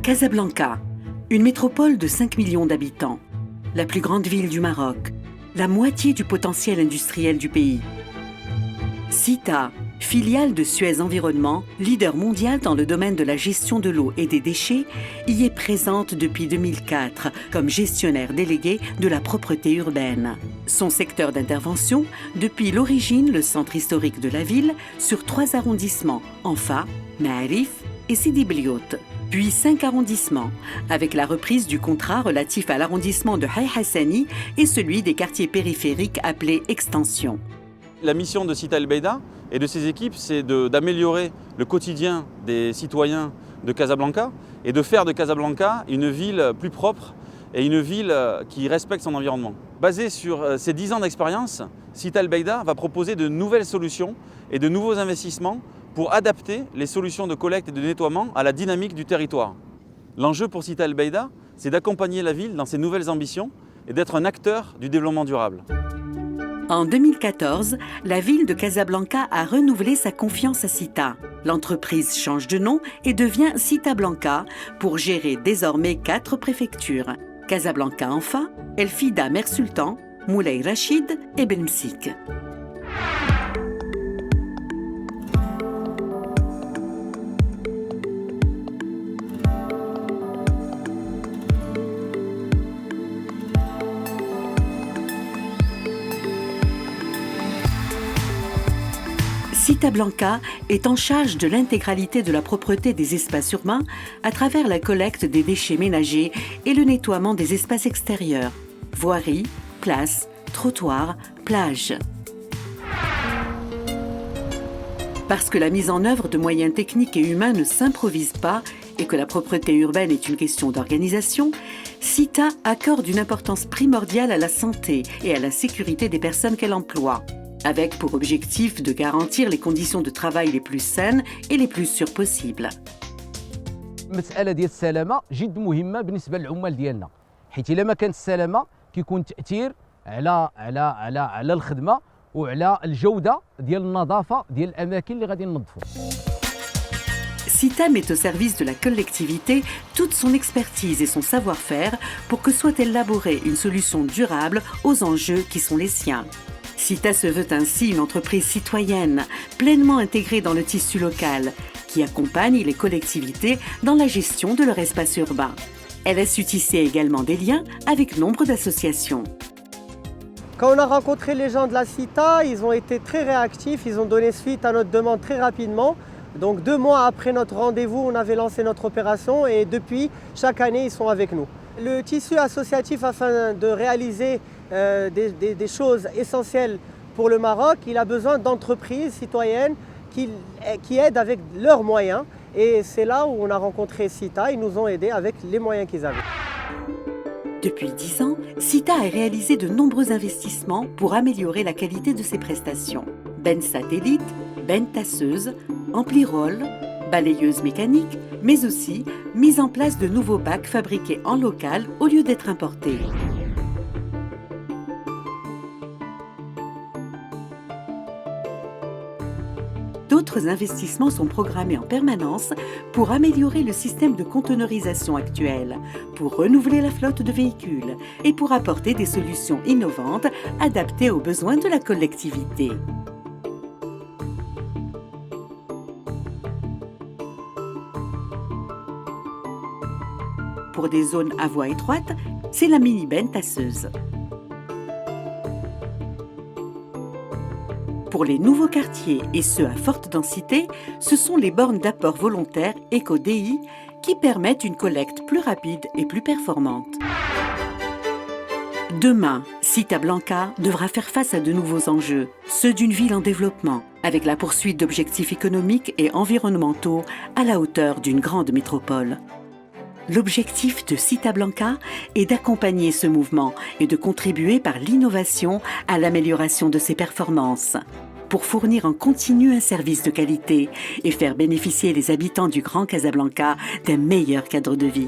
Casablanca, une métropole de 5 millions d'habitants, la plus grande ville du Maroc, la moitié du potentiel industriel du pays. Sita, filiale de Suez Environnement, leader mondial dans le domaine de la gestion de l'eau et des déchets, y est présente depuis 2004 comme gestionnaire délégué de la propreté urbaine. Son secteur d'intervention, depuis l'origine le centre historique de la ville, sur 3 arrondissements, Anfa, Maarif et Sidi Bliout, puis 5 arrondissements, avec la reprise du contrat relatif à l'arrondissement de Hay Hassani et celui des quartiers périphériques appelés Extension. La mission de Sita El Beida et de ses équipes, c'est d'améliorer le quotidien des citoyens de Casablanca et de faire de Casablanca une ville plus propre et une ville qui respecte son environnement. Basée sur ces 10 ans d'expérience, Sita El Beida va proposer de nouvelles solutions et de nouveaux investissements pour adapter les solutions de collecte et de nettoiement à la dynamique du territoire. L'enjeu pour Sita El Beida, c'est d'accompagner la ville dans ses nouvelles ambitions et d'être un acteur du développement durable. En 2014, la ville de Casablanca a renouvelé sa confiance à Sita. L'entreprise change de nom et devient Sita Blanca pour gérer désormais 4 préfectures. Casablanca Anfa, El Fida Mer Sultan, Moulay Rachid et Ben Msik. Sita Blanca est en charge de l'intégralité de la propreté des espaces urbains à travers la collecte des déchets ménagers et le nettoiement des espaces extérieurs, voiries, places, trottoirs, plages. Parce que la mise en œuvre de moyens techniques et humains ne s'improvise pas et que la propreté urbaine est une question d'organisation, Sita accorde une importance primordiale à la santé et à la sécurité des personnes qu'elle emploie, avec pour objectif de garantir les conditions de travail les plus saines et les plus sûres possibles. المسألة ديال السلامة جد مهمة بالنسبة للعمال ديالنا، حيت إلا ما كانت السلامة كيكون تأثير على الخدمة وعلى الجودة ديال النظافة ديال الأماكن اللي غادي ننظفوا. Sita met au service de la collectivité toute son expertise et son savoir-faire pour que soit élaborée une solution durable aux enjeux qui sont les siens. Sita se veut ainsi une entreprise citoyenne, pleinement intégrée dans le tissu local, qui accompagne les collectivités dans la gestion de leur espace urbain. Elle a su tisser également des liens avec nombre d'associations. Quand on a rencontré les gens de la Sita, ils ont été très réactifs, ils ont donné suite à notre demande très rapidement. Donc 2 mois après notre rendez-vous, on avait lancé notre opération et depuis, chaque année, ils sont avec nous. Le tissu associatif, afin de réaliser des choses essentielles pour le Maroc, il a besoin d'entreprises citoyennes qui aident avec leurs moyens. Et c'est là où on a rencontré Sita, ils nous ont aidés avec les moyens qu'ils avaient. Depuis 10 ans, Sita a réalisé de nombreux investissements pour améliorer la qualité de ses prestations. Bennes satellites, bennes tasseuses, ampli-rolls, balayeuses mécaniques, mais aussi mise en place de nouveaux bacs fabriqués en local au lieu d'être importés. D'autres investissements sont programmés en permanence pour améliorer le système de conteneurisation actuel, pour renouveler la flotte de véhicules et pour apporter des solutions innovantes adaptées aux besoins de la collectivité. Pour des zones à voie étroite, c'est la mini-benne tasseuse. Pour les nouveaux quartiers et ceux à forte densité, ce sont les bornes d'apport volontaire EcoDI qui permettent une collecte plus rapide et plus performante. Demain, Sita Blanca devra faire face à de nouveaux enjeux, ceux d'une ville en développement, avec la poursuite d'objectifs économiques et environnementaux à la hauteur d'une grande métropole. L'objectif de Sita Blanca est d'accompagner ce mouvement et de contribuer par l'innovation à l'amélioration de ses performances, pour fournir en continu un service de qualité et faire bénéficier les habitants du Grand Casablanca d'un meilleur cadre de vie.